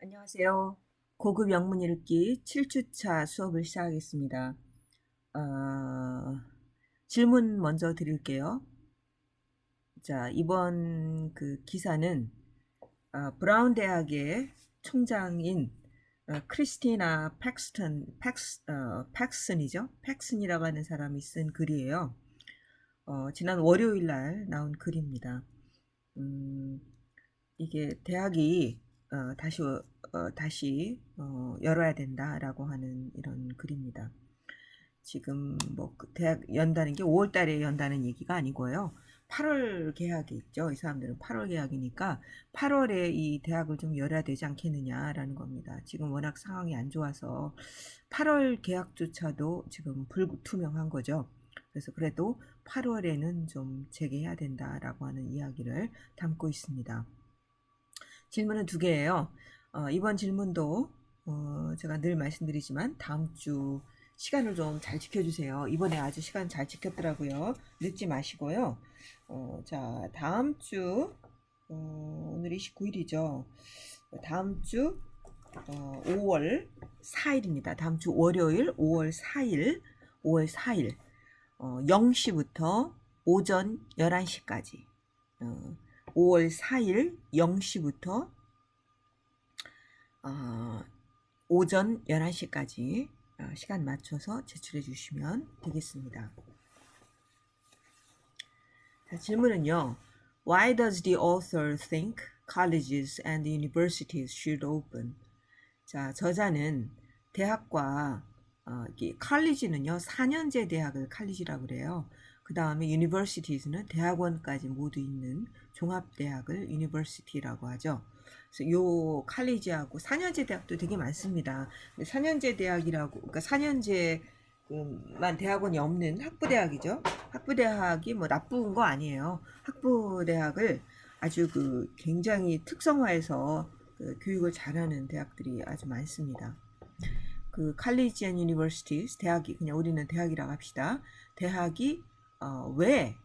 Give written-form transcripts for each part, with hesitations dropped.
안녕하세요. 고급 영문 읽기 7주차 수업을 시작하겠습니다. 어, 질문 먼저 드릴게요. 자, 이번 그 기사는 브라운 대학의 총장인 크리스티나 팩슨이죠. 팩슨이라고 하는 사람이 쓴 글이에요. 지난 월요일 날 나온 글입니다. 음, 이게 대학이 다시 열어야 된다라고 하는 이런 글입니다. 지금 뭐그 대학 연다는 게 5월 달에 연다는 얘기가 아니고요. 8월 개학이 있죠. 이 사람들은 8월 개학이니까 8월에 이 대학을 좀 열어야 되지 않겠느냐라는 겁니다. 지금 워낙 상황이 안 좋아서 8월 개학조차도 지금 불투명한 거죠. 그래서 그래도 8월에는 좀 재개해야 된다라고 하는 이야기를 담고 있습니다. 질문은 두 개예요. 이번 질문도 제가 늘 말씀드리지만 다음 주 시간을 좀 잘 지켜주세요. 이번에 아주 시간 잘 지켰더라고요. 늦지 마시고요. 자, 다음 주 오늘 29일이죠. 다음 주 5월 4일입니다. 다음 주 월요일 5월 4일 0시부터 오전 11시까지 5월 4일 0시부터 오전 11시까지 시간 맞춰서 제출해 주시면 되겠습니다. 자, 질문은요. Why does the author think colleges and universities should open? 자, 저자는 대학과 컬리지는요 4년제 대학을 컬리지라고 그래요. 그 다음에 universities는 대학원까지 모두 있는 종합대학을 university라고 하죠. 그래서 요 컬리지하고 4년제 대학도 되게 많습니다. 근데 4년제 대학이라고 그러니까 4년제만 대학원이 없는 학부대학이죠. 학부대학이 뭐 나쁜 거 아니에요. 학부대학을 아주 굉장히 특성화해서 교육을 잘하는 대학들이 아주 많습니다. 그 칼리지 앤 유니버시티스 대학이 그냥 우리는 대학이라고 합시다. 대학이 왜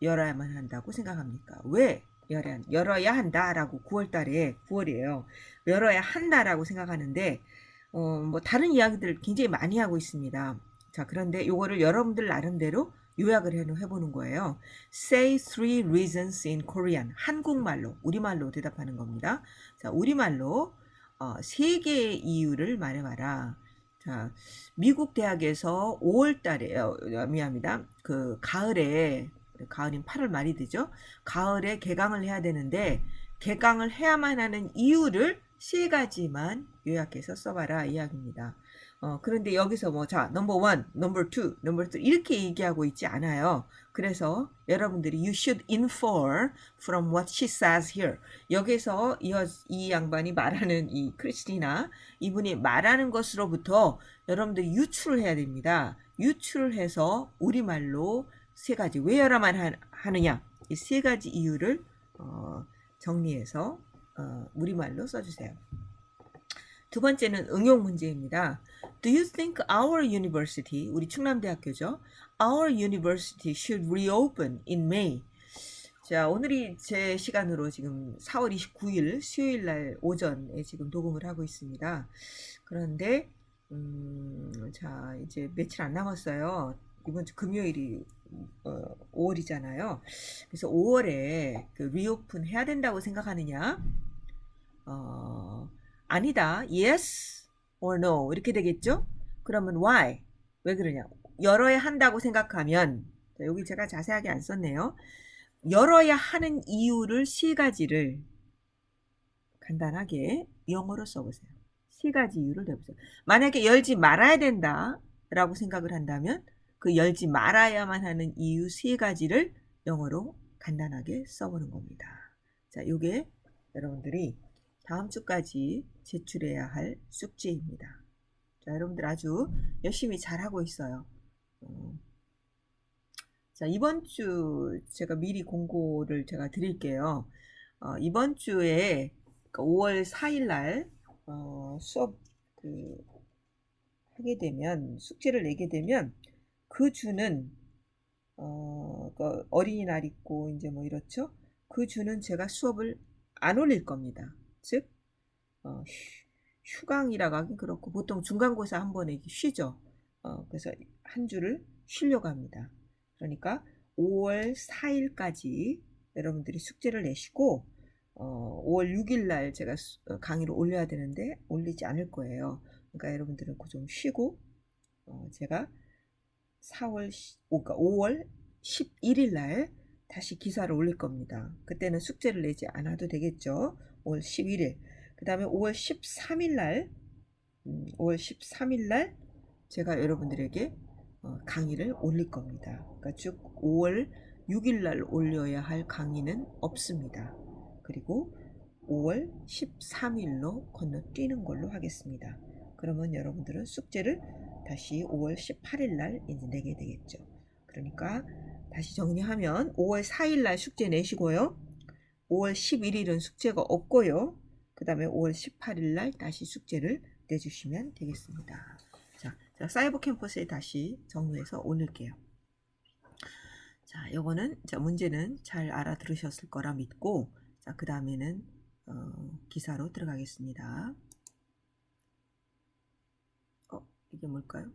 열어야만 한다고 생각합니까? 왜 열어야 한다라고 9월이에요. 열어야 한다라고 생각하는데 뭐 다른 이야기들을 굉장히 많이 하고 있습니다. 자, 그런데 요거를 여러분들 나름대로 요약을 해보는 거예요. Say three reasons in Korean. 한국말로, 우리말로 대답하는 겁니다. 자, 우리말로 세 개의 이유를 말해봐라. 자, 미국 대학에서 5월 달에, 미안합니다. 가을인 8월 말이 되죠. 가을에 개강을 해야 되는데, 개강을 해야만 하는 이유를 세 가지만 요약해서 써봐라 이야기입니다. 그런데 여기서 넘버 원, 넘버 투, 넘버 쓰리 이렇게 얘기하고 있지 않아요. 그래서 여러분들이 you should infer from what she says here. 여기서 이 양반이 말하는 이 크리스티나 이분이 말하는 것으로부터 여러분들 유출을 해야 됩니다. 유출을 해서 우리말로 세 가지 왜 열어만 하느냐 이 세 가지 이유를 정리해서 우리말로 써주세요. 두 번째는 응용 문제입니다. Do you think our university, 우리 충남대학교죠. Our university should reopen in May. 자, 오늘이 제 시간으로 지금 4월 29일 수요일 날 오전에 지금 녹음을 하고 있습니다. 그런데 자, 이제 며칠 안 남았어요. 이번 주 금요일이 5월이잖아요. 그래서 5월에 리오픈 해야 된다고 생각하느냐? 아니다. Yes or no 이렇게 되겠죠? 그러면 why? 왜 그러냐? 열어야 한다고 생각하면 여기 제가 자세하게 안 썼네요. 열어야 하는 이유를 세 가지를 간단하게 영어로 써보세요. 세 가지 이유를 내보세요. 만약에 열지 말아야 된다라고 생각을 한다면 그 열지 말아야만 하는 이유 세 가지를 영어로 간단하게 써보는 겁니다. 자, 요게 여러분들이 다음 주까지 제출해야 할 숙제입니다. 자, 여러분들 아주 열심히 잘하고 있어요. 자, 이번 주 제가 미리 공고를 제가 드릴게요. 이번 주에 5월 4일 날 수업 하게 되면 숙제를 내게 되면 그 주는 어린이날 있고 이제 뭐 이렇죠. 그 주는 제가 수업을 안 올릴 겁니다. 즉 휴강이라고 하긴 그렇고 보통 중간고사 한 번에 쉬죠. 그래서 한 주를 쉬려고 합니다. 그러니까 5월 4일까지 여러분들이 숙제를 내시고 5월 6일 날 제가 강의를 올려야 되는데 올리지 않을 거예요. 그러니까 여러분들은 그 좀 쉬고 제가 5월 11일 날 다시 기사를 올릴 겁니다. 그때는 숙제를 내지 않아도 되겠죠. 5월 11일. 그 다음에 5월 13일 날, 5월 13일 날 제가 여러분들에게 강의를 올릴 겁니다. 그러니까 쭉 5월 6일 날 올려야 할 강의는 없습니다. 그리고 5월 13일로 건너뛰는 걸로 하겠습니다. 그러면 여러분들은 숙제를 다시 5월 18일 날 이제 내게 되겠죠. 그러니까 다시 정리하면 5월 4일 날 숙제 내시고요. 5월 11일은 숙제가 없고요. 그 다음에 5월 18일 날 다시 숙제를 내주시면 되겠습니다. 자, 사이버 캠퍼스에 다시 정리해서 올릴게요. 자, 요거는 문제는 잘 알아들으셨을 거라 믿고, 자, 그 다음에는 기사로 들어가겠습니다. 이게 뭘까요?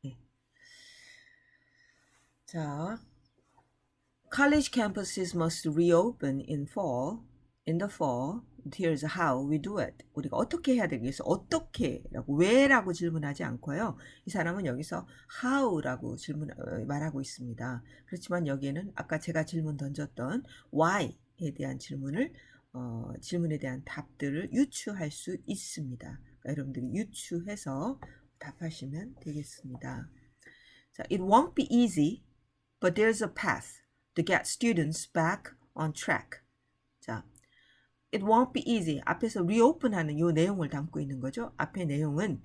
네. 자, college campuses must reopen in the fall. Here's how we do it. 우리가 어떻게 해야 되겠어? 어떻게라고 왜라고 질문하지 않고요. 이 사람은 여기서 how라고 말하고 있습니다. 그렇지만 여기에는 아까 제가 질문 던졌던 why에 대한 질문에 대한 답들을 유추할 수 있습니다. 그러니까 여러분들이 유추해서 답하시면 되겠습니다. 자, it won't be easy, but there's a path to get students back on track. 자, it won't be easy. 앞에서 reopen하는 요 내용을 담고 있는 거죠. 앞의 내용은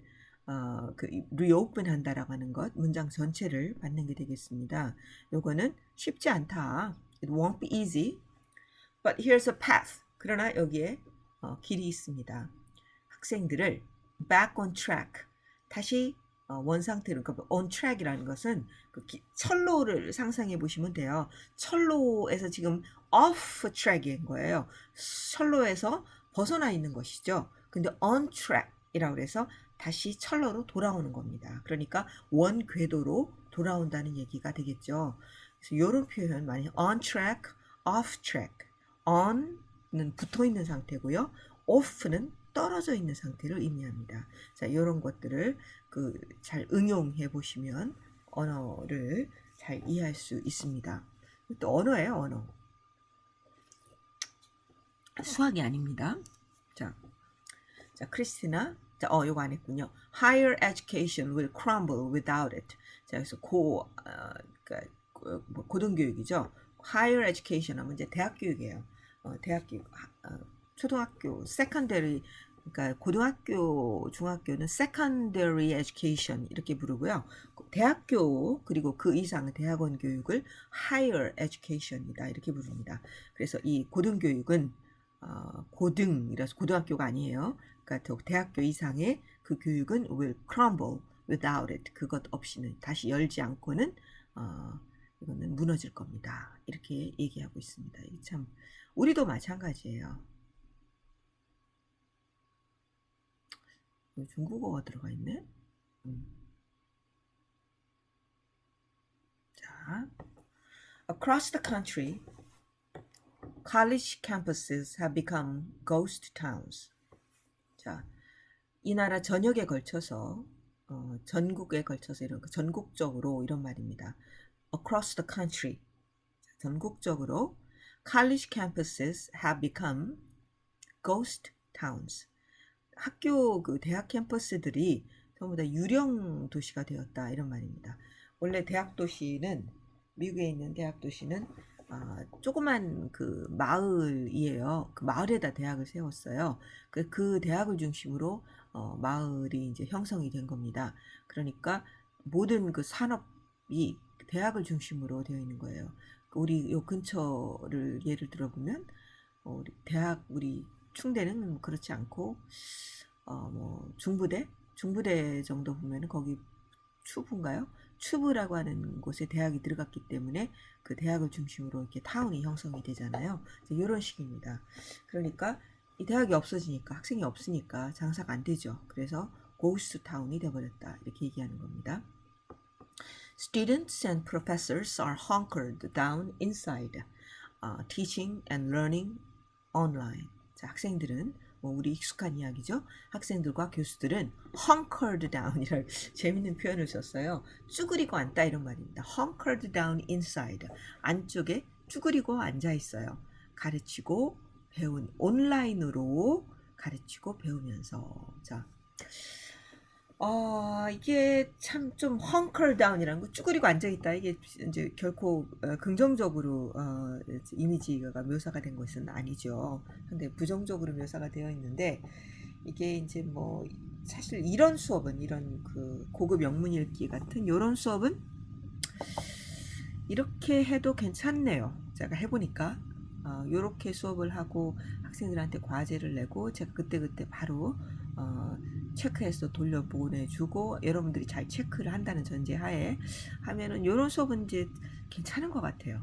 reopen 한다라고 하는 것, 문장 전체를 받는 게 되겠습니다. 요거는 쉽지 않다. It won't be easy, but here's a path. 그러나 여기에 길이 있습니다. 학생들을 back on track, 다시 원상태로, 그러니까 on track이라는 것은 철로를 상상해 보시면 돼요. 철로에서 지금 off track인 거예요. 철로에서 벗어나 있는 것이죠. 근데 on track이라고 해서 다시 철로로 돌아오는 겁니다. 그러니까 원 궤도로 돌아온다는 얘기가 되겠죠. 그래서 이런 표현 많이 on track, off track. on는 붙어 있는 상태고요. off는 떨어져 있는 상태를 의미합니다. 자, 이런 것들을 잘 응용해 보시면 언어를 잘 이해할 수 있습니다. 또 언어예요, 언어. 수학이 아닙니다. 자, 크리스티나. 자, 요거 안 했군요. Higher education will crumble without it. 자, 그래서 고등교육이죠. Higher education 하면 이제 대학교육이에요. 대학교육, 초등학교, secondary, 그러니까 고등학교, 중학교는 secondary education 이렇게 부르고요. 대학교 그리고 그 이상의 대학원 교육을 higher education이다 이렇게 부릅니다. 그래서 이 고등교육은 고등이라서 고등학교가 아니에요. 그러니까 대학교 이상의 그 교육은 will crumble without it. 그것 없이는, 다시 열지 않고는 이거는 무너질 겁니다. 이렇게 얘기하고 있습니다. 참 우리도 마찬가지예요. 중국어가 들어가 있네. 자, across the country, college campuses have become ghost towns. 자, 이 나라 전역에 걸쳐서 전국에 걸쳐서 전국적으로 이런 말입니다. Across the country, 전국적으로 college campuses have become ghost towns. 학교 대학 캠퍼스들이 전부 다 유령 도시가 되었다 이런 말입니다. 원래 대학 도시는, 미국에 있는 대학 도시는 조그만 마을이에요. 그 마을에다 대학을 세웠어요. 그 대학을 중심으로 마을이 이제 형성이 된 겁니다. 그러니까 모든 산업이 대학을 중심으로 되어 있는 거예요. 우리 요 근처를 예를 들어보면 우리 충대는 그렇지 않고 중부대 정도 보면은 거기 추부인가요? 추브라고 하는 곳에 대학이 들어갔기 때문에 그 대학을 중심으로 이렇게 타운이 형성이 되잖아요. 이런 식입니다. 그러니까 이 대학이 없어지니까 학생이 없으니까 장사가 안 되죠. 그래서 고스트 타운이 돼버렸다 이렇게 얘기하는 겁니다. Students and professors are hunkered down inside, teaching and learning online. 자, 학생들은 우리 익숙한 이야기죠. 학생들과 교수들은 hunkered down이라는 재밌는 표현을 썼어요. 쭈그리고 앉다 이런 말입니다. hunkered down inside. 안쪽에 쭈그리고 앉아 있어요. 가르치고 배운 온라인으로 가르치고 배우면서. 자, 이게 참 좀 hunker down이라는 거 쭈그리고 앉아있다 이게 이제 결코 긍정적으로 이미지가 묘사가 된 것은 아니죠. 근데 부정적으로 묘사가 되어 있는데 이게 이제 뭐 사실 이런 수업은 이런 그 고급 영문 읽기 같은 이런 수업은 이렇게 해도 괜찮네요. 제가 해보니까 이렇게 수업을 하고 학생들한테 과제를 내고 제가 그때그때 바로 체크해서 돌려보내주고 여러분들이 잘 체크를 한다는 전제하에 하면은 이런 수업은 이제 괜찮은 것 같아요.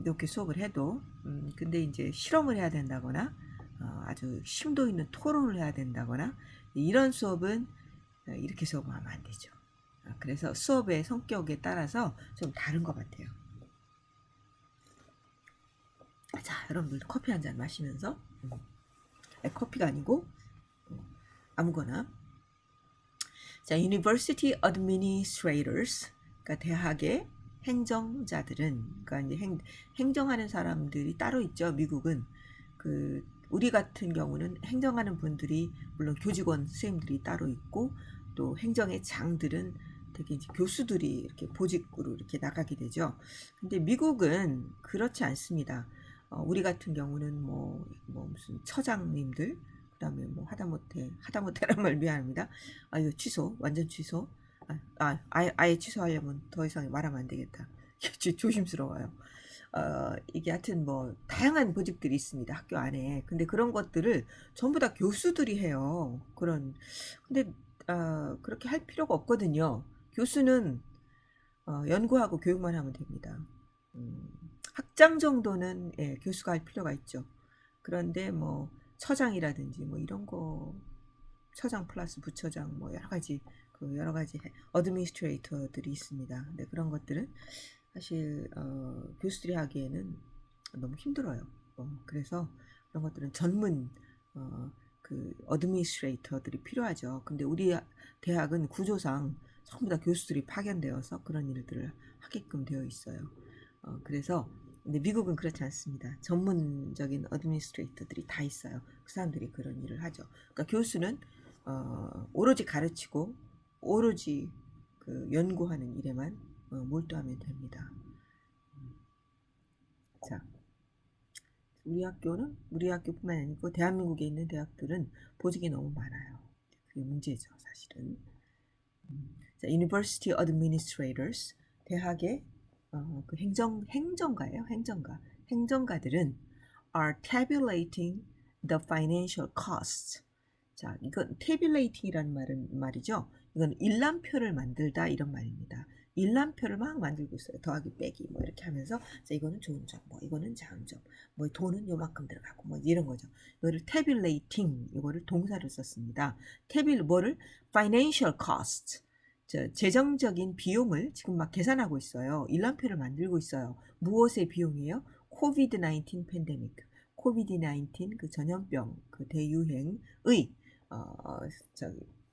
이렇게 수업을 해도 근데 이제 실험을 해야 된다거나 아주 심도 있는 토론을 해야 된다거나 이런 수업은 이렇게 수업하면 안 되죠. 그래서 수업의 성격에 따라서 좀 다른 것 같아요. 자, 여러분들 커피 한 잔 마시면서 커피가 아니고 아무거나. 자, University Administrators, 그러니까 대학의 행정자들은, 그러니까 이제 행정하는 사람들이 따로 있죠. 미국은 그 우리 같은 경우는 행정하는 분들이 물론 교직원 선생님들이 따로 있고 또 행정의 장들은 되게 이제 교수들이 이렇게 보직으로 이렇게 나가게 되죠. 근데 미국은 그렇지 않습니다. 우리 같은 경우는 뭐 무슨 처장님들 그다음에 뭐 하다못해란 말 미안합니다. 이거 취소 완전 취소. 아예 취소하려면 더 이상 말하면 안 되겠다. 조심스러워요. 이게 하여튼 뭐 다양한 보직들이 있습니다 학교 안에. 근데 그런 것들을 전부 다 교수들이 해요. 근데 그렇게 할 필요가 없거든요. 교수는 연구하고 교육만 하면 됩니다. 학장 정도는 교수가 할 필요가 있죠. 그런데 뭐 처장이라든지 뭐 이런 거 처장 플러스 부처장 뭐 여러 가지 어드미니스트레이터들이 있습니다. 근데 그런 것들은 사실 교수들이 하기에는 너무 힘들어요. 그래서 그런 것들은 전문 그 어드미니스트레이터들이 필요하죠. 근데 우리 대학은 구조상 전부 다 교수들이 파견되어서 그런 일들을 하게끔 되어 있어요. 그래서 근데 미국은 그렇지 않습니다. 전문적인 어드미니스트레이터들이 다 있어요. 그 사람들이 그런 일을 하죠. 그러니까 교수는 오로지 가르치고 오로지 그 연구하는 일에만 몰두하면 됩니다. 자, 우리 학교뿐만 아니고 대한민국에 있는 대학들은 보직이 너무 많아요. 그게 문제죠, 사실은. 자, University Administrators, 대학의 그 행정가예요. 행정가들은 are tabulating the financial costs. 자, 이건 tabulating이라는 말이죠. 이건 일람표를 만들다 이런 말입니다. 일람표를 막 만들고 있어요. 더하기 빼기 뭐 이렇게 하면서 자, 이거는 좋은 점, 뭐 이거는 작은 점, 뭐 돈은 요만큼 들어가고 뭐 이런 거죠. 이거를 tabulating 이거를 동사를 썼습니다. 뭐를 financial cost. 재정적인 비용을 지금 막 계산하고 있어요. 일람표를 만들고 있어요. 무엇의 비용이에요? 코비드-19 팬데믹. 코비드-19 그 전염병 그 대유행의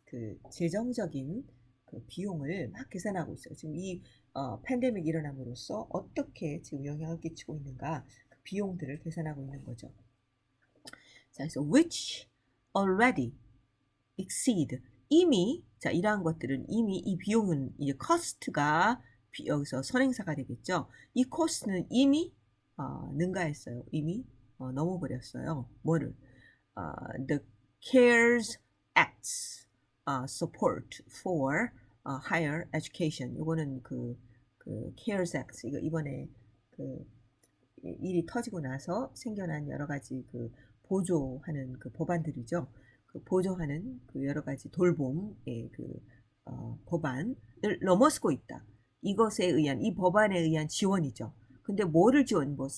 그 재정적인 그 비용을 막 계산하고 있어요. 지금 이 팬데믹 일어남으로써 어떻게 지금 영향을 끼치고 있는가 그 비용들을 계산하고 있는 거죠. 자, 그래서 which already exceed 이미 자 이러한 것들은 이미 이 비용은 이제 cost가 여기서 선행사가 되겠죠. 이 cost는 이미 능가했어요. 이미 넘어버렸어요. 뭐를 the CARES Act's support for higher education. 이거는 그 CARES Act 이번에 그 일이 터지고 나서 생겨난 여러 가지 그 보조하는 그 법안들이죠. 그 보조하는 그 여러 가지 돌봄의 그 법안을 넘어서고 있다. 이것에 의한 이 법안에 의한 지원이죠. 근데 뭐를 지원 뭐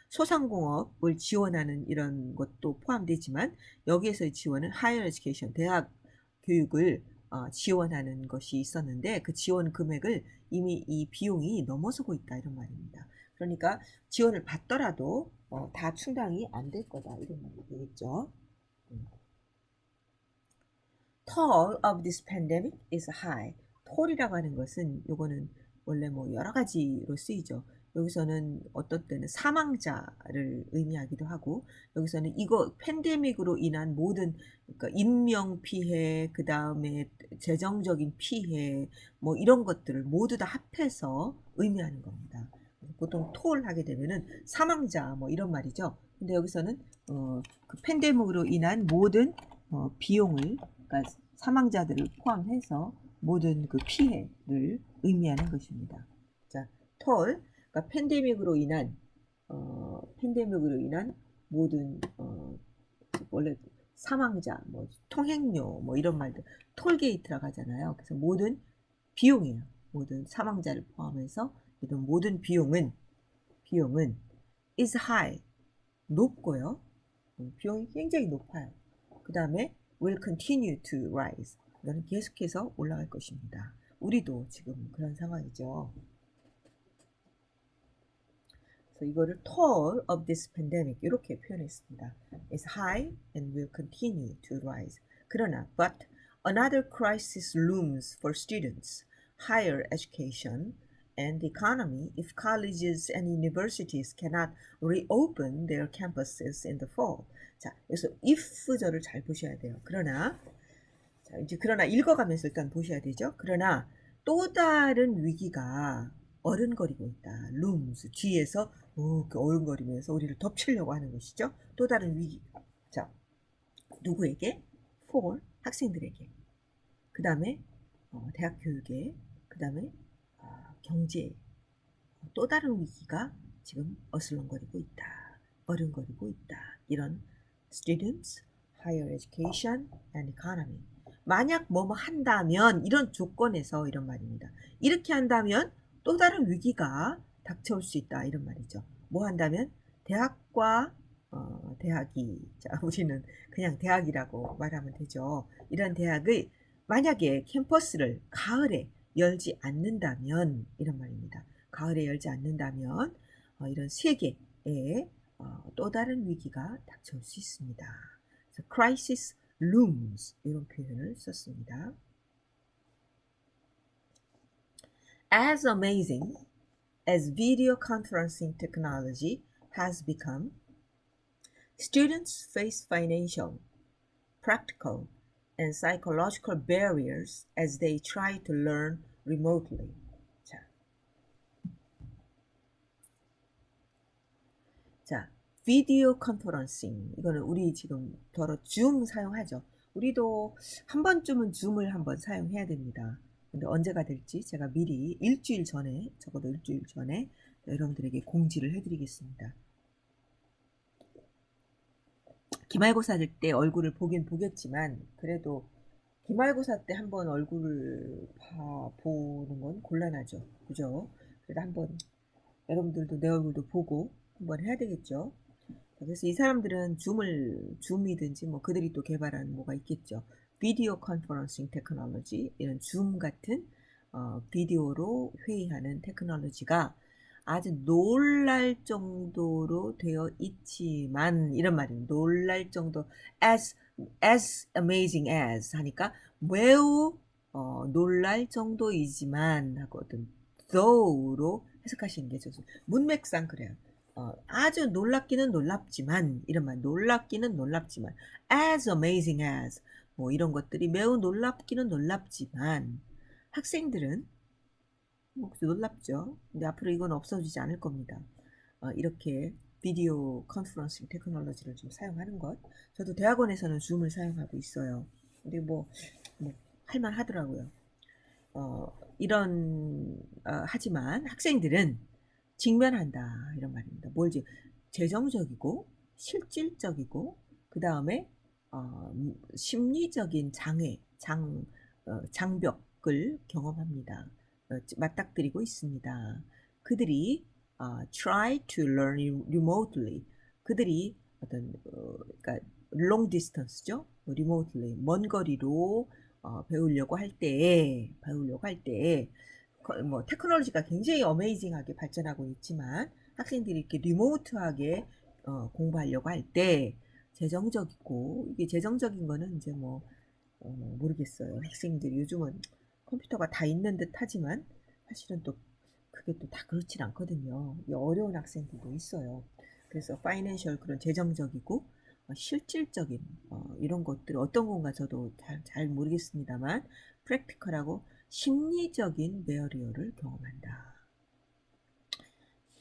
소상공업을 지원하는 이런 것도 포함되지만 여기에서의 지원은 higher education 대학 교육을 지원하는 것이 있었는데 그 지원 금액을 이미 이 비용이 넘어서고 있다 이런 말입니다. 그러니까 지원을 받더라도 다 충당이 안 될 거다 이런 말이 되겠죠. Toll of this pandemic is high. toll이라고 하는 것은 요거는 원래 뭐 여러 가지로 쓰이죠. 여기서는 어떤 때는 사망자를 의미하기도 하고 여기서는 이거 팬데믹으로 인한 모든 그러니까 인명 피해 그다음에 재정적인 피해 뭐 이런 것들을 모두 다 합해서 의미하는 겁니다. 보통 톨 하게 되면은 사망자 뭐 이런 말이죠. 근데 여기서는 그 팬데믹으로 인한 모든 비용을 그러니까 사망자들을 포함해서 모든 그 피해를 의미하는 것입니다. 자, 톨, 그러니까 팬데믹으로 인한 모든 원래 사망자, 뭐 통행료, 뭐 이런 말들 톨게이트라고 하잖아요. 그래서 모든 비용이에요. 모든 사망자를 포함해서 이런 모든 비용은 is high 높고요. 비용이 굉장히 높아요. 그 다음에 will continue to rise. 이거는 계속해서 올라갈 것입니다. 우리도 지금 그런 상황이죠. 그래서 이거를 toll of this pandemic 이렇게 표현했습니다. is high and will continue to rise. 그러나 but another crisis looms for students, higher education, and the economy if colleges and universities cannot reopen their campuses in the fall. 자, 여기서 if절을 잘 보셔야 돼요. 그러나 자, 이제 그러나 읽어가면서 일단 보셔야 되죠. 그러나 또 다른 위기가 어른거리고 있다. looms 뒤에서 이렇게 어른거리면서 우리를 덮치려고 하는 것이죠. 또 다른 위기. 자, 누구에게? for 학생들에게. 그 다음에 대학 교육에. 그 다음에 경제에. 또 다른 위기가 지금 어슬렁거리고 있다. 어른거리고 있다. 이런 students, higher education, and economy. 만약 뭐뭐 한다면 이런 조건에서 이런 말입니다. 이렇게 한다면 또 다른 위기가 닥쳐올 수 있다 이런 말이죠. 뭐 한다면 대학과 대학이 자 우리는 그냥 대학이라고 말하면 되죠. 이런 대학의 만약에 캠퍼스를 가을에 열지 않는다면 이런 말입니다. 가을에 열지 않는다면 이런 세계에 또 다른 위기가 닥쳐올 수 있습니다. 그래서 crisis looms 이런 표현을 썼습니다. As amazing as video conferencing technology has become, students face financial, practical, and psychological barriers as they try to learn remotely. 자, 비디오 컨퍼런싱 이거는 우리 지금 더러 줌 사용하죠. 우리도 한 번쯤은 줌을 한번 사용해야 됩니다. 근데 언제가 될지 제가 미리 일주일 전에 적어도 일주일 전에 여러분들에게 공지를 해드리겠습니다. 기말고사 때 얼굴을 보긴 보겠지만 그래도 기말고사 때 한번 얼굴을 보는 건 곤란하죠. 그죠? 그래도 한번 여러분들도 내 얼굴도 보고 한번 해야 되겠죠. 그래서 이 사람들은 줌이든지 뭐 그들이 또 개발한 뭐가 있겠죠. 비디오 컨퍼런싱 테크놀로지 이런 줌 같은 비디오로 회의하는 테크놀로지가 아주 놀랄 정도로 되어 있지만 이런 말입니다. 놀랄 정도 as amazing as 하니까 매우 놀랄 정도이지만 하거든. though로 해석하시는 게 좋습니다. 문맥상 그래요. 아주 놀랍기는 놀랍지만 이런 말 놀랍기는 놀랍지만 as amazing as 뭐 이런 것들이 매우 놀랍기는 놀랍지만 학생들은 뭐 놀랍죠. 근데 앞으로 이건 없어지지 않을 겁니다. 이렇게 비디오 컨퍼런싱 테크놀로지를 좀 사용하는 것. 저도 대학원에서는 줌을 사용하고 있어요. 근데 뭐 할만하더라고요. 하지만 학생들은 직면한다 이런 말입니다. 뭘지 재정적이고 실질적이고 그 다음에 심리적인 장벽 압박을 경험합니다. 맞닥뜨리고 있습니다. 그들이 try to learn remotely. 그들이 어떤 그러니까 long distance죠. remotely 먼 거리로 배우려고 할 때에 뭐 테크놀로지가 굉장히 어메이징하게 발전하고 있지만 학생들이 이렇게 리모트하게 공부하려고 할 때 재정적이고 이게 재정적인 거는 이제 뭐 모르겠어요. 학생들이 요즘은 컴퓨터가 다 있는 듯 하지만 사실은 또 그게 또 다 그렇진 않거든요. 어려운 학생들도 있어요. 그래서 파이낸셜 그런 재정적이고 실질적인 이런 것들 어떤 건가 저도 잘 모르겠습니다만 프랙티컬하고 심리적인 베어리어를 경험한다.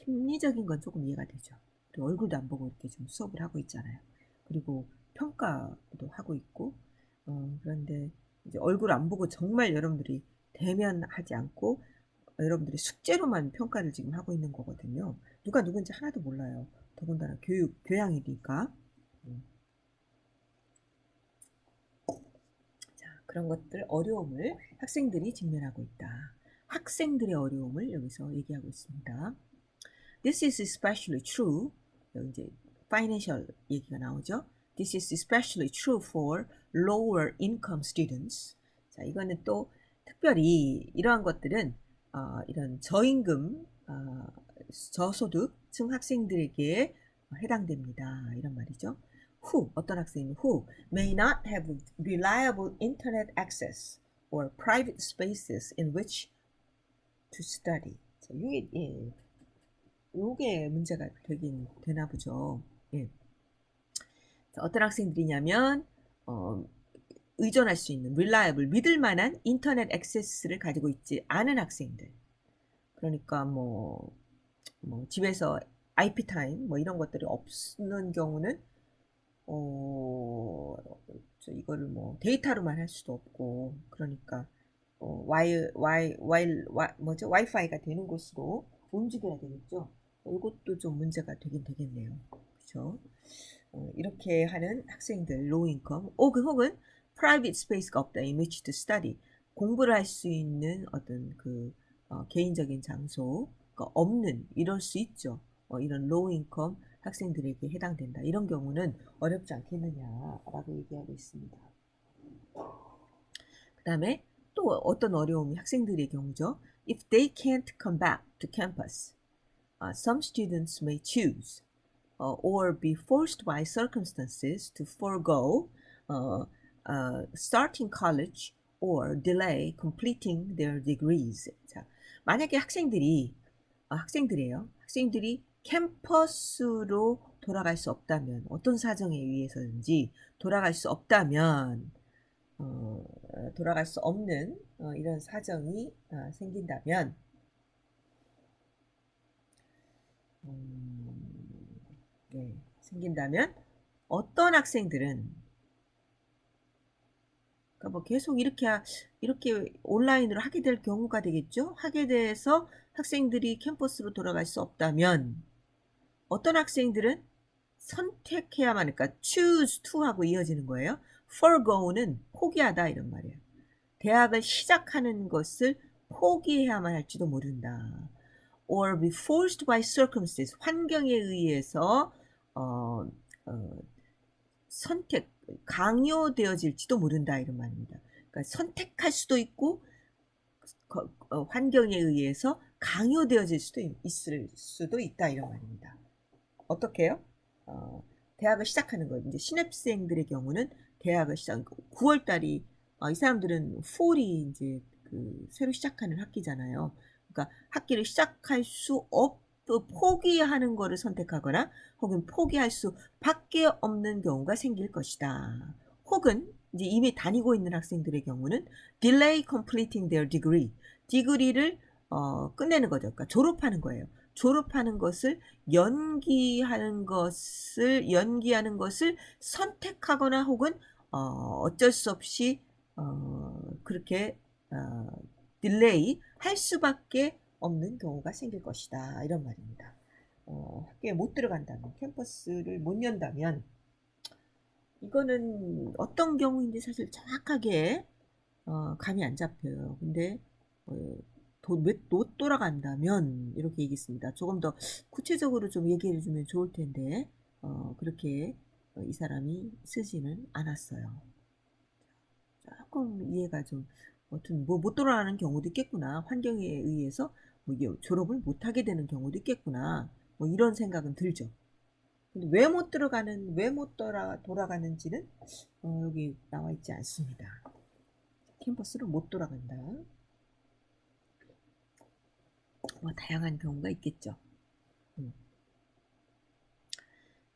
심리적인 건 조금 이해가 되죠. 얼굴도 안 보고 이렇게 좀 수업을 하고 있잖아요. 그리고 평가도 하고 있고 그런데 이제 얼굴 안 보고 정말 여러분들이 대면하지 않고 여러분들이 숙제로만 평가를 지금 하고 있는 거거든요. 누가 누군지 하나도 몰라요. 더군다나 교양이니까. 자, 그런 것들 어려움을 학생들이 직면하고 있다. 학생들의 어려움을 여기서 얘기하고 있습니다. This is especially true. 여기 이제 financial 얘기가 나오죠. This is especially true for lower income students. 자, 이거는 또 특별히 이러한 것들은 이런 저임금, 저소득층 학생들에게 해당됩니다. 이런 말이죠. Who 어떤 학생은 who may not have reliable internet access or private spaces in which to study. 자, 이게 요게 문제가 되긴 되나 보죠. 예. 자, 어떤 학생들이냐면 의존할 수 있는 reliable 믿을 만한 인터넷 액세스를 가지고 있지 않은 학생들. 그러니까 뭐 집에서 IP 타임 뭐 이런 것들이 없는 경우는 이거를 뭐 데이터로만 할 수도 없고 그러니까 뭐죠? 와이파이가 되는 곳으로 움직여야 되겠죠. 이것도 좀 문제가 되긴 되겠네요. 그렇죠? 이렇게 하는 학생들 low income 혹은 private space가 없다 in which to study 공부를 할 수 있는 어떤 그 개인적인 장소가 없는 이럴 수 있죠. 이런 low income 학생들에게 해당된다. 이런 경우는 어렵지 않겠느냐라고 얘기하고 있습니다. 그 다음에 또 어떤 어려움이 학생들의 경우죠. If they can't come back to campus, some students may choose or be forced by circumstances to forego starting college or delay completing their degrees. 자, 만약에 학생들이 캠퍼스로 돌아갈 수 없다면 어떤 사정에 의해서든지 돌아갈 수 없다면 돌아갈 수 없는 이런 사정이 생긴다면 어떤 학생들은 그러니까 뭐 계속 이렇게 온라인으로 하게 될 경우가 되겠죠. 하게 돼서 학생들이 캠퍼스로 돌아갈 수 없다면 어떤 학생들은 선택해야만 그러니까 choose to 하고 이어지는 거예요. forgo는 포기하다 이런 말이에요. 대학을 시작하는 것을 포기해야만 할지도 모른다. or be forced by circumstances 환경에 의해서 강요되어질지도 모른다 이런 말입니다. 그러니까 선택할 수도 있고 환경에 의해서 강요되어질 수도 있을 수도 있다 이런 말입니다. 어떻게요? 대학을 시작하는 거예요. 이제 신입생들의 경우는 대학을 9월 달이 이 사람들은 fall이 이제 그 새로 시작하는 학기잖아요. 그러니까 학기를 시작할 수 포기하는 거를 선택하거나 혹은 포기할 수밖에 없는 경우가 생길 것이다. 혹은 이제 이미 다니고 있는 학생들의 경우는 delay completing their degree, 디그리를 끝내는 거죠. 그러니까 졸업하는 거예요. 졸업하는 것을 연기하는 것을 선택하거나 혹은 어쩔 수 없이 그렇게 딜레이 할 수밖에 없는 경우가 생길 것이다 이런 말입니다. 학교에 못 들어간다면 캠퍼스를 못 연다면 이거는 어떤 경우인지 사실 정확하게 감이 안 잡혀요. 근데 못 돌아간다면 이렇게 얘기했습니다. 조금 더 구체적으로 좀 얘기해 주면 좋을 텐데 그렇게 이 사람이 쓰지는 않았어요. 조금 이해가 좀 아무튼 뭐 못 돌아가는 경우도 있겠구나. 환경에 의해서 뭐 이게 졸업을 못하게 되는 경우도 있겠구나. 뭐 이런 생각은 들죠. 근데 왜 못 돌아가는지는 여기 나와 있지 않습니다. 캠퍼스로 못 돌아간다. 뭐 다양한 경우가 있겠죠.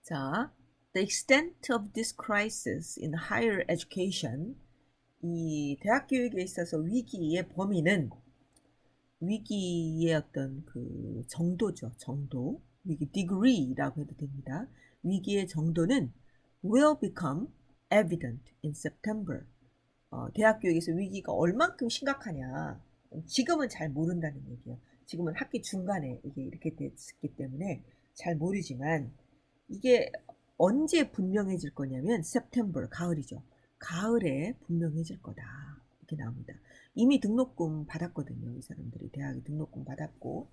자, the extent of this crisis in higher education, 이 대학 교육에 있어서 위기의 범위는 위기의 어떤 그 정도죠. 정도. 위기 degree라고 해도 됩니다. 위기의 정도는 will become evident in September. 대학 교육에서 위기가 얼만큼 심각하냐. 지금은 잘 모른다는 얘기예요. 지금은 학기 중간에 이게 이렇게 됐기 때문에 잘 모르지만 이게 언제 분명해질 거냐면 September, 가을이죠. 가을에 분명해질 거다. 이렇게 나옵니다. 이미 등록금 받았거든요. 이 사람들이 대학에 등록금 받았고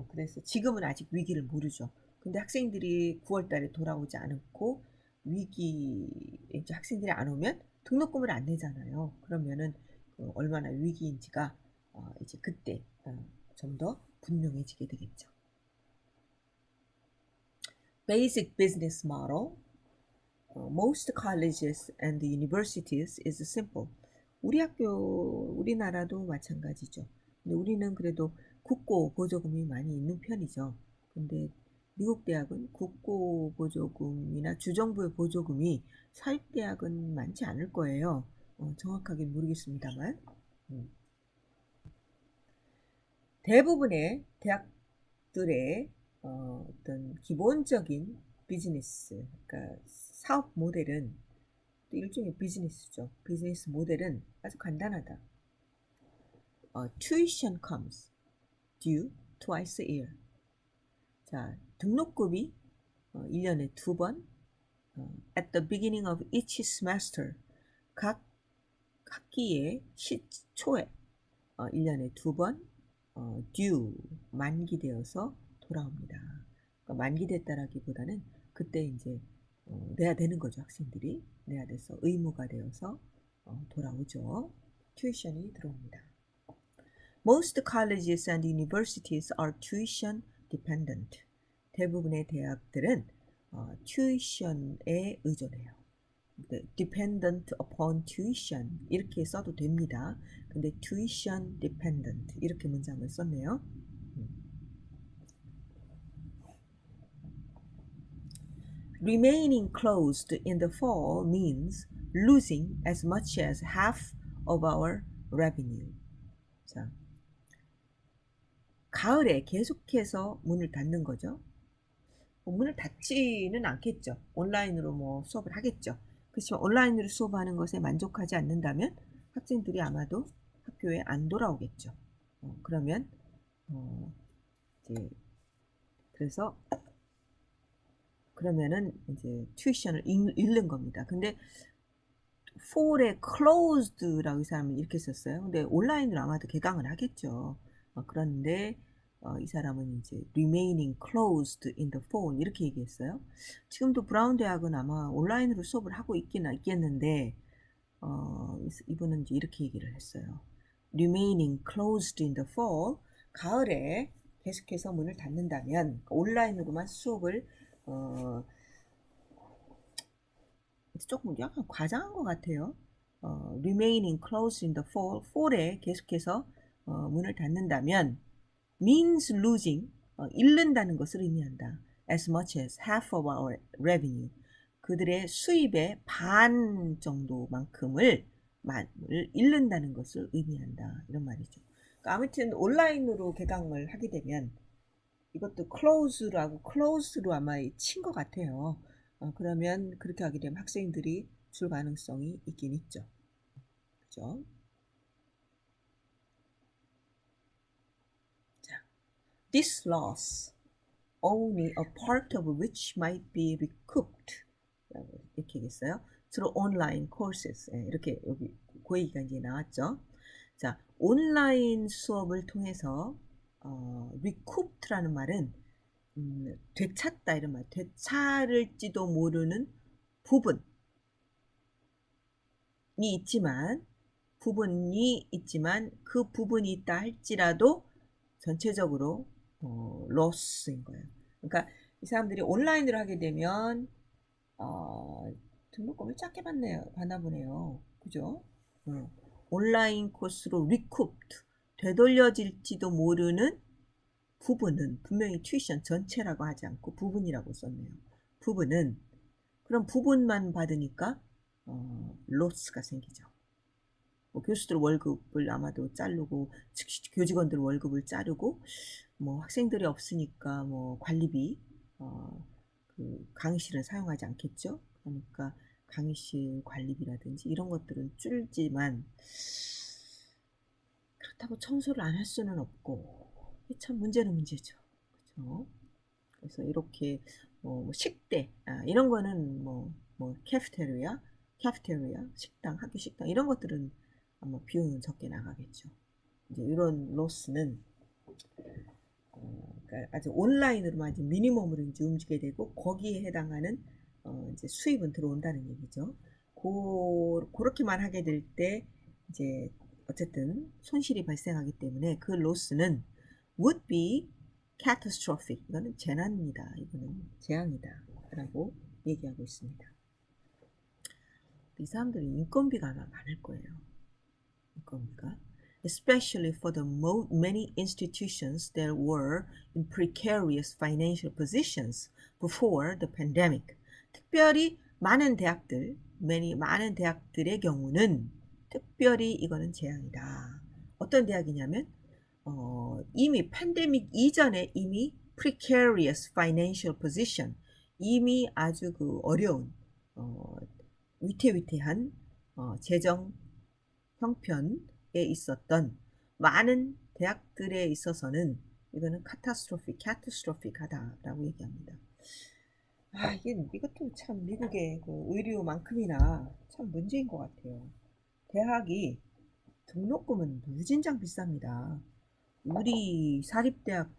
그래서 지금은 아직 위기를 모르죠. 근데 학생들이 9월 달에 돌아오지 않고 이제 학생들이 안 오면 등록금을 안 내잖아요. 그러면은 얼마나 위기인지가 이제 그때 좀 더 분명해지게 되겠죠. Basic business model. Most colleges and universities is simple. 우리나라도 마찬가지죠. 근데 우리는 그래도 국고 보조금이 많이 있는 편이죠. 근데 미국 대학은 국고 보조금이나 주정부의 보조금이 사립대학은 많지 않을 거예요. 정확하게 모르겠습니다만. 대부분의 대학들의 어떤 기본적인 비즈니스, 그러니까 사업 모델은 일종의 비즈니스죠. 비즈니스 모델은 아주 간단하다. Tuition comes due twice a year. 자, 등록금이 1년에 2번 at the beginning of each semester. 각 학기의 초에 1년에 2번 due 만기되어서 돌아옵니다. 그러니까 만기됐다라기보다는 그때 이제 내야 되는 거죠. 학생들이 내야 돼서 의무가 되어서 돌아오죠. 튜이션이 들어옵니다. Most colleges and universities are tuition dependent. 대부분의 대학들은 튜이션에 의존해요. dependent upon tuition 이렇게 써도 됩니다. 근데 tuition dependent 이렇게 문장을 썼네요. Remaining closed in the fall means losing as much as half of our revenue. 자, 가을에 계속해서 문을 닫는 거죠. 문을 닫지는 않겠죠. 온라인으로 뭐 수업을 하겠죠. 그렇지만 온라인으로 수업하는 것에 만족하지 않는다면 학생들이 아마도 학교에 안 돌아오겠죠. 그러면 이제 그래서 그러면은 이제 튜이션을 잃는 겁니다. 근데 fall에 closed라고 이 사람은 이렇게 썼어요. 근데 온라인으로 아마도 개강을 하겠죠. 그런데 이 사람은 이제 remaining closed in the fall 이렇게 얘기했어요. 지금도 브라운 대학은 아마 온라인으로 수업을 하고 있겠는데 이분은 이제 이렇게 얘기를 했어요. remaining closed in the fall, 가을에 계속해서 문을 닫는다면 온라인으로만 수업을 조금 약간 과장한 것 같아요. remaining closed in the fall에 계속해서 문을 닫는다면 means losing, 잃는다는 것을 의미한다. as much as half of our revenue. 그들의 수입의 반 정도만큼을 잃는다는 것을 의미한다. 이런 말이죠. 그러니까 아무튼 온라인으로 개강을 하게 되면 이것도 close로 아마 친 것 같아요. 그러면 그렇게 하게 되면 학생들이 줄 가능성이 있긴 있죠. 그죠? 자, this loss, only a part of which might be recouped. 이렇게 얘기했어요. through online courses. 이렇게 여기 그 얘기가 이제 나왔죠. 자, 온라인 수업을 통해서 recouped라는 말은 되찾다 이런 말, 되찾을지도 모르는 부분이 있지만 그 부분이 있다 할지라도 전체적으로 loss인 거예요. 그러니까 이 사람들이 온라인으로 하게 되면 등록금을 작게 받나 보네요. 그죠? 온라인 코스로 recouped, 되돌려질지도 모르는 부분은 분명히 튜이션 전체라고 하지 않고 부분이라고 썼네요. 부분은 그럼 부분만 받으니까 로스가 생기죠. 뭐 교수들 월급을 아마도 자르고 교직원들 월급을 자르고 뭐 학생들이 없으니까 뭐 관리비 그 강의실을 사용하지 않겠죠. 그러니까 강의실 관리비라든지 이런 것들은 줄지만 그렇다고 청소를 안 할 수는 없고 참 문제는 문제죠. 그렇죠? 그래서 이렇게 뭐 식대 이런 거는 뭐 캐피테리아 식당 학교 식당 이런 것들은 아마 비용은 적게 나가겠죠. 이제 이런 로스는 그러니까 아주 온라인으로만 이제 미니멈으로 이제 움직이게 되고 거기에 해당하는 이제 수입은 들어온다는 얘기죠. 그렇게만 하게 될 때 이제 어쨌든 손실이 발생하기 때문에 그 로스는 would be catastrophic. 이거는 재난입니다. 이거는 재앙이다. 라고 얘기하고 있습니다. 이 사람들이 인건비가 아마 많을 거예요. 인건비가. Especially for the many institutions that were in precarious financial positions before the pandemic. 특별히 많은 대학들의 경우는 특별히 이거는 재앙이다. 어떤 대학이냐면 이미 팬데믹 이전에 이미 precarious financial position, 이미 아주 그 어려운 위태위태한 재정 형편에 있었던 많은 대학들에 있어서는 이거는 catastrophic 하다라고 얘기합니다. 이것도 참 미국의 그 의료만큼이나 참 문제인 것 같아요. 대학이 등록금은 무진장 비쌉니다. 우리 사립대학이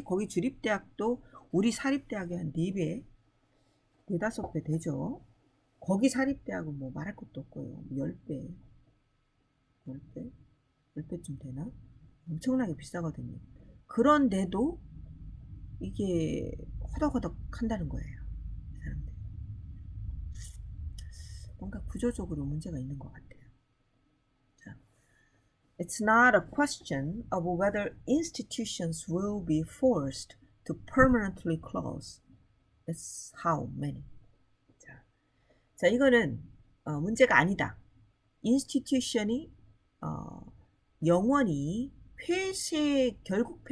거기 주립대학도 우리 사립대학의 한 4배, 4~5배 되죠. 거기 사립대학은 뭐 말할 것도 없고요. 10배, 10배쯤 되나? 엄청나게 비싸거든요. 그런데도 이게 허덕허덕 한다는 거예요. 이 사람들. 뭔가 구조적으로 문제가 있는 것 같아요. 자, It's not a question of whether institutions will be forced to permanently close. It's how many. 자, 이거는 문제가 아니다. 인스티튜션이 영원히 결국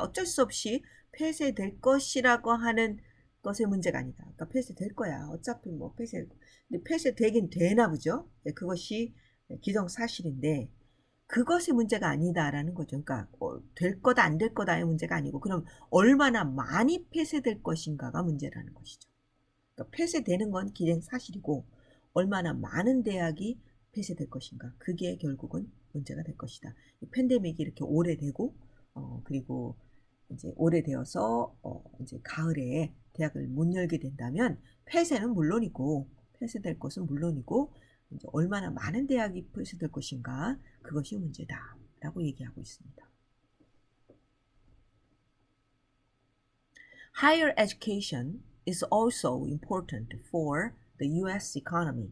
어쩔 수 없이 폐쇄될 것이라고 하는 것의 문제가 아니다. 그러니까 폐쇄될 거야. 어차피 뭐 근데 폐쇄되긴 되나 보죠. 네, 그것이 기정사실인데 그것이 문제가 아니다라는 거죠. 그러니까 될 거다 안 될 거다의 문제가 아니고 그럼 얼마나 많이 폐쇄될 것인가가 문제라는 것이죠. 그러니까 폐쇄되는 건 기정사실이고 얼마나 많은 대학이 폐쇄될 것인가. 그게 결국은 문제가 될 것이다. 팬데믹이 이렇게 오래되고 그리고 이제 오래되어서 이제 가을에 대학을 못 열게 된다면 폐쇄는 물론이고 폐쇄될 것은 물론이고 이제 얼마나 많은 대학이 폐쇄될 것인가 그것이 문제다라고 얘기하고 있습니다. Higher education is also important for the U.S. economy.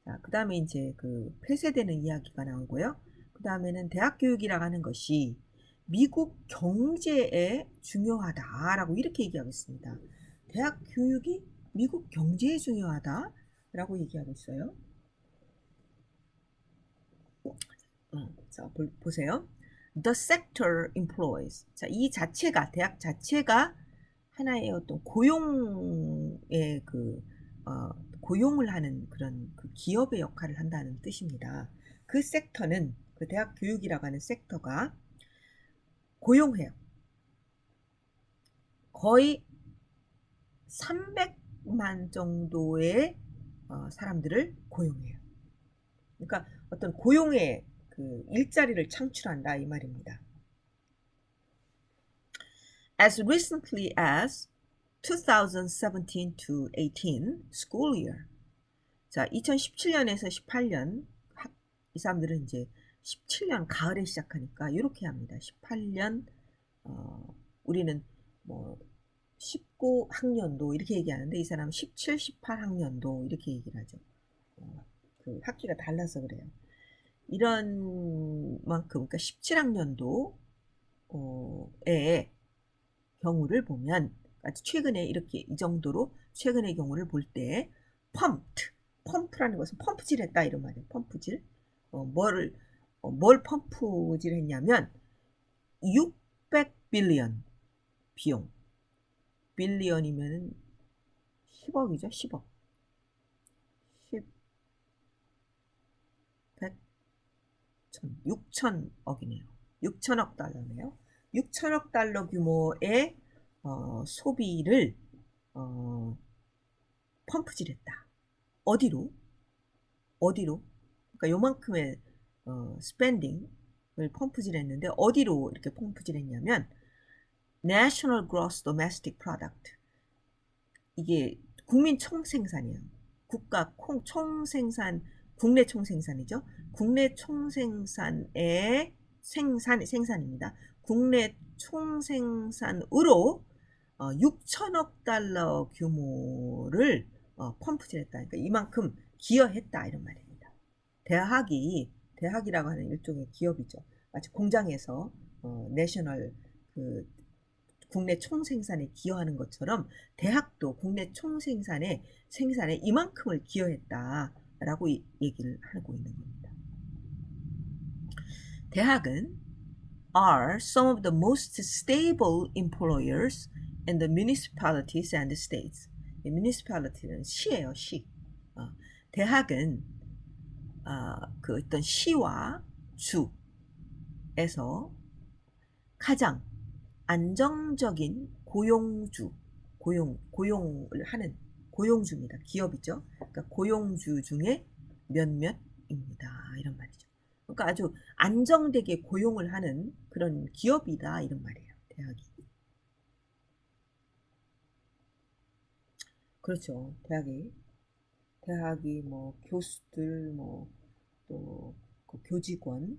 자, 그 다음에 이제 그 폐쇄되는 이야기가 나오고요. 그 다음에는 대학 교육이라고 하는 것이 미국 경제에 중요하다라고 이렇게 얘기하고 있습니다. 대학 교육이 미국 경제에 중요하다라고 얘기하고 있어요. 자, 보세요. The sector employs. 자, 이 자체가 대학 자체가 하나의 어떤 고용의 고용을 하는 그런 그 기업의 역할을 한다는 뜻입니다. 그 섹터는 그 대학 교육이라고 하는 섹터가 고용해요. 거의 300만 정도의 사람들을 고용해요. 그러니까 어떤 고용의 그 일자리를 창출한다 이 말입니다. As recently as 2017 to 18 school year. 자, 2017년에서 18년 이 사람들은 이제 17년 가을에 시작하니까 이렇게 합니다. 18년 우리는 뭐 19학년도 이렇게 얘기하는데 이 사람은 17, 18학년도 이렇게 얘기를 하죠. 그 학기가 달라서 그래요. 이런 만큼 그러니까 17학년도의 경우를 보면 아주 최근에 이렇게 이 정도로 최근의 경우를 볼 때 펌프라는 것은 펌프질했다 이런 말이에요. 펌프질. 뭘 펌프질했냐면 600 빌리언 비용. 빌리언이면은 10억이죠. 10억. 10, 100, 1000, 6천억이네요. 6천억 달러네요. 6천억 달러 규모의 소비를 펌프질했다. 어디로? 그러니까 요만큼의 스펜딩을 펌프질했는데 어디로 이렇게 펌프질했냐면 National Gross Domestic Product. 이게 국민 총생산이에요. 국가 총생산, 국내 총생산이죠. 국내 총생산의 생산입니다. 국내 총생산으로 6천억 달러 규모를 펌프질했다. 그러니까 이만큼 기여했다 이런 말입니다. 대학이라고 하는 일종의 기업이죠. 마치 공장에서 내셔널 그 국내 총생산에 기여하는 것처럼 대학도 국내 총생산에 생산에 이만큼을 기여했다라고 얘기를 하고 있는 겁니다. 대학은 are some of the most stable employers in the municipalities and states. municipality는 시예요, 시. 대학은 그 어떤 시와 주에서 가장 안정적인 고용을 하는 고용주입니다. 기업이죠. 그러니까 고용주 중에 몇몇입니다. 이런 말이죠. 그러니까 아주 안정되게 고용을 하는 그런 기업이다 이런 말이에요. 대학이. 그렇죠. 대학이 뭐 교수들 뭐또 그 교직원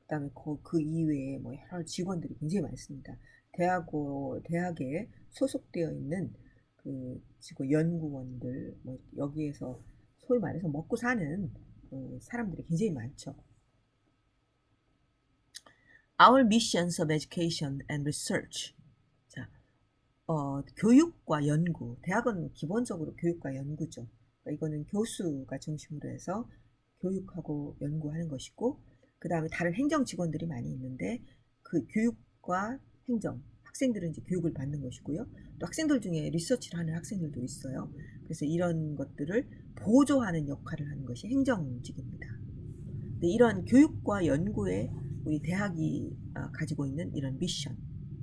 그다음에 그 이외에 뭐 여러 직원들이 굉장히 많습니다. 대학에 소속되어 있는 그 지금 연구원들 뭐 여기에서 소위 말해서 먹고 사는 사람들이 굉장히 많죠. Our missions of education and research. 자, 교육과 연구. 대학은 기본적으로 교육과 연구죠. 그러니까 이거는 교수가 중심으로 해서 교육하고 연구하는 것이고, 그 다음에 다른 행정 직원들이 많이 있는데 그 교육과 행정, 학생들은 이제 교육을 받는 것이고요. 또 학생들 중에 리서치를 하는 학생들도 있어요. 그래서 이런 것들을 보조하는 역할을 하는 것이 행정직입니다. 근데 이런 교육과 연구에 우리 대학이 가지고 있는 이런 미션,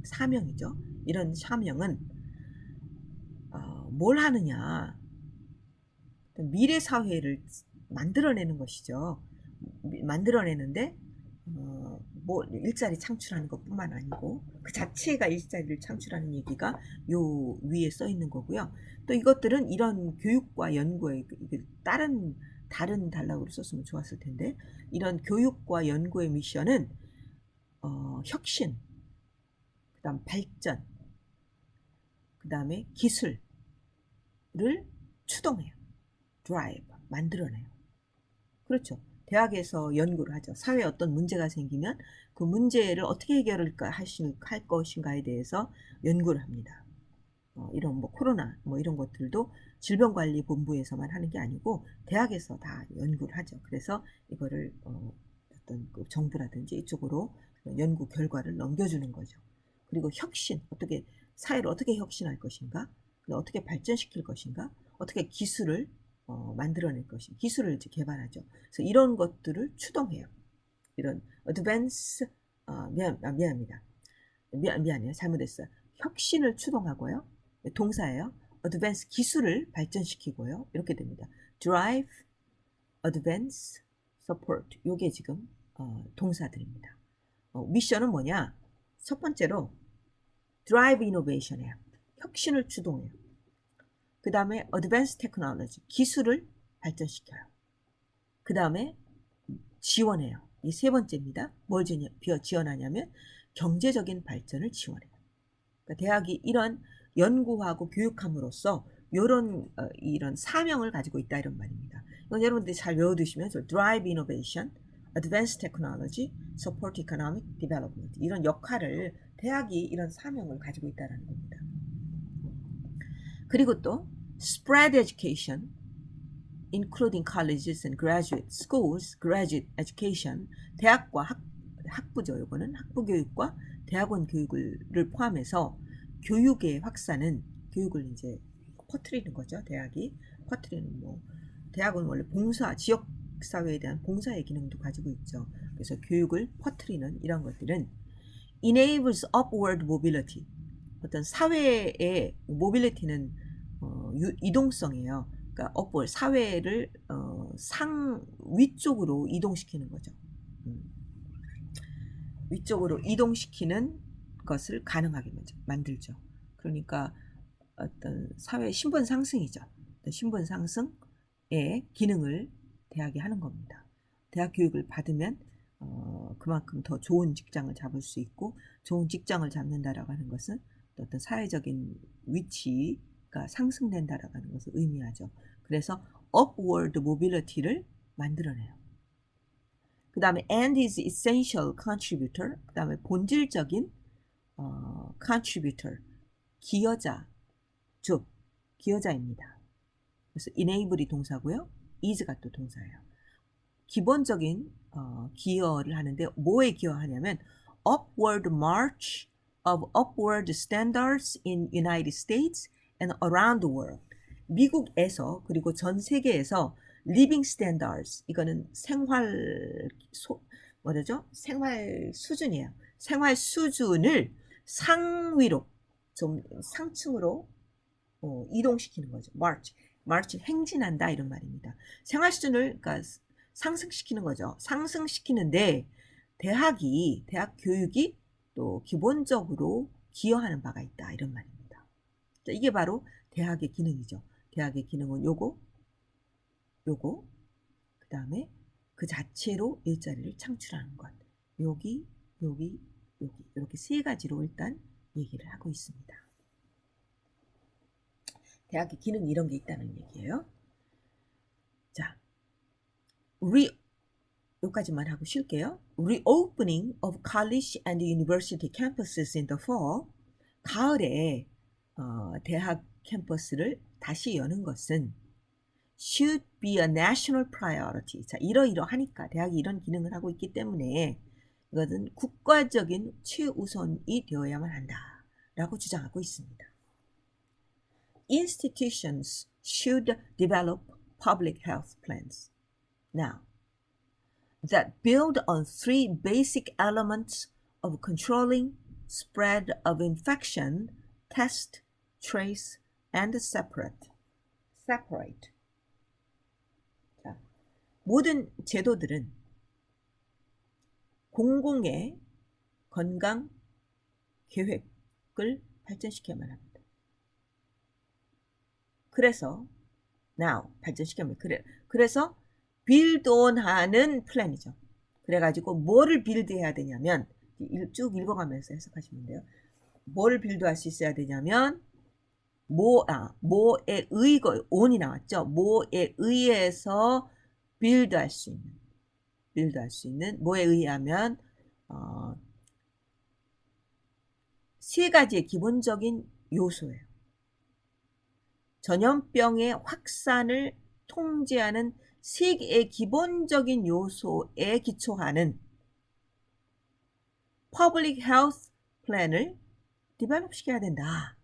사명이죠. 이런 사명은 뭘 하느냐? 미래 사회를 만들어내는 것이죠. 만들어내는데 뭐 일자리 창출하는 것뿐만 아니고 그 자체가 일자리를 창출하는 얘기가 요 위에 써 있는 거고요. 또 이것들은 이런 교육과 연구에 다른 단락으로 썼으면 좋았을 텐데 이런 교육과 연구의 미션은 혁신, 그다음 발전, 그다음에 기술을 추동해요. drive, 만들어내요. 그렇죠. 대학에서 연구를 하죠. 사회에 어떤 문제가 생기면 그 문제를 어떻게 해결할 것인가에 대해서 연구를 합니다. 이런 뭐 코로나 뭐 이런 것들도 질병관리본부에서만 하는 게 아니고 대학에서 다 연구를 하죠. 그래서 이거를 어떤 그 정부라든지 이쪽으로 연구 결과를 넘겨주는 거죠. 그리고 혁신, 사회를 어떻게 혁신할 것인가, 어떻게 발전시킬 것인가, 어떻게 기술을 만들어낼 것인가, 기술을 이제 개발하죠. 그래서 이런 것들을 추동해요. 이런 advance, 미안합니다. 미안해요. 잘못했어요. 혁신을 추동하고요. 동사예요. advance, 기술을 발전시키고요. 이렇게 됩니다. drive, advance, support. 요게 지금 동사들입니다. 미션은 뭐냐? 첫 번째로 drive innovation이에요. 혁신을 주동해요. 그 다음에 advanced technology. 기술을 발전시켜요. 그 다음에 지원해요. 이 세 번째입니다. 뭘 지원하냐면 경제적인 발전을 지원해요. 그러니까 대학이 이런 연구하고 교육함으로써 이런 사명을 가지고 있다 이런 말입니다. 이건 여러분들이 잘 외워두시면 drive innovation, advanced technology, support economic development 이런 역할을 대학이 이런 사명을 가지고 있다는 겁니다. 그리고 또 spread education, including colleges and graduate schools, graduate education, 대학과 학부죠. 이거는 학부 교육과 대학원 교육을 포함해서 교육의 확산은 교육을 이제 퍼뜨리는 거죠. 대학이 퍼뜨리는 대학은 원래 봉사, 지역 사회에 대한 봉사의 기능도 가지고 있죠. 그래서 교육을 퍼뜨리는 이런 것들은 enables upward mobility. 어떤 사회의 mobility는 이동성이에요. 그러니까 upward 사회를 위쪽으로 이동시키는 거죠. 위쪽으로 이동시키는 것을 가능하게 만들죠. 그러니까 어떤 사회 신분 상승이죠. 신분 상승의 기능을 대학이 하는 겁니다. 대학 교육을 받으면 그만큼 더 좋은 직장을 잡을 수 있고 좋은 직장을 잡는다라고 하는 것은 어떤 사회적인 위치가 상승된다라고 하는 것을 의미하죠. 그래서 upward mobility를 만들어내요. 그 다음에 and is essential contributor. 그 다음에 본질적인 contributor, 기여자, 즉 기여자입니다. 그래서 enable이 동사고요. is가 또 동사예요. 기본적인 기여를 하는데 뭐에 기여하냐면 upward march of upward standards in United States and around the world. 미국에서 그리고 전 세계에서 living standards 이거는 생활 수준이에요. 생활 수준을 상위로 좀 상층으로 이동시키는 거죠. march 행진한다 이런 말입니다. 생활 수준을 그러니까 상승시키는 거죠. 상승시키는데 대학 교육이 또 기본적으로 기여하는 바가 있다 이런 말입니다. 자, 이게 바로 대학의 기능이죠. 대학의 기능은 요거 그 다음에 그 자체로 일자리를 창출하는 것. 여기 이렇게 세 가지로 일단 얘기를 하고 있습니다. 대학의 기능이 이런 게 있다는 얘기예요. 자, 여기까지만 하고 쉴게요. Reopening of college and university campuses in the fall. 가을에 대학 캠퍼스를 다시 여는 것은 should be a national priority. 자, 이러하니까 대학이 이런 기능을 하고 있기 때문에 이것은 국가적인 최우선이 되어야만 한다라고 주장하고 있습니다. Institutions should develop public health plans now that build on three basic elements of controlling spread of infection: test, trace, and separate. 자, 모든 제도들은 공공의 건강 계획을 발전시켜야만 합니다. 그래서 그래서 빌드온하는 플랜이죠. 그래가지고 뭐를 빌드해야 되냐면 쭉 읽어가면서 해석하시면 돼요. 뭐를 빌드할 수 있어야 되냐면 뭐에 온이 나왔죠. 뭐에 의해서 빌드할 수 있는 뭐에 의하면 세 가지의 기본적인 요소예요. 전염병의 확산을 통제하는 세 개의 기본적인 요소에 기초하는 Public Health Plan을 디벨롭 시켜야 된다.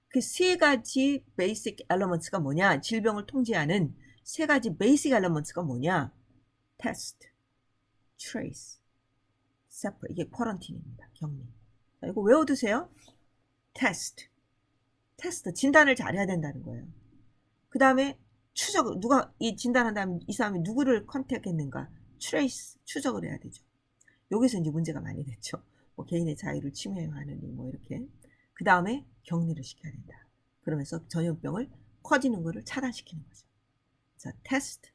그 세 가지 베이직 엘리먼트가 뭐냐? 질병을 통제하는 세 가지 베이직 엘리먼트가 뭐냐? Test, Trace, Separate. 이게 쿼런틴입니다. 격리. 자, 이거 외워두세요. 테스트, 진단을 잘해야 된다는 거예요. 그 다음에 추적, 누가 이 진단한 다음에 이 사람이 누구를 컨택했는가 트레이스, 추적을 해야 되죠. 여기서 이제 문제가 많이 됐죠. 뭐 개인의 자유를 침해하느니 뭐 이렇게. 그 다음에 격리를 시켜야 된다. 그러면서 전염병을 커지는 거를 차단시키는 거죠. 자, test,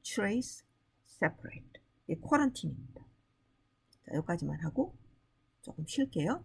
trace, separate. 이게 쿼런틴입니다. 자, 여기까지만 하고 조금 쉴게요.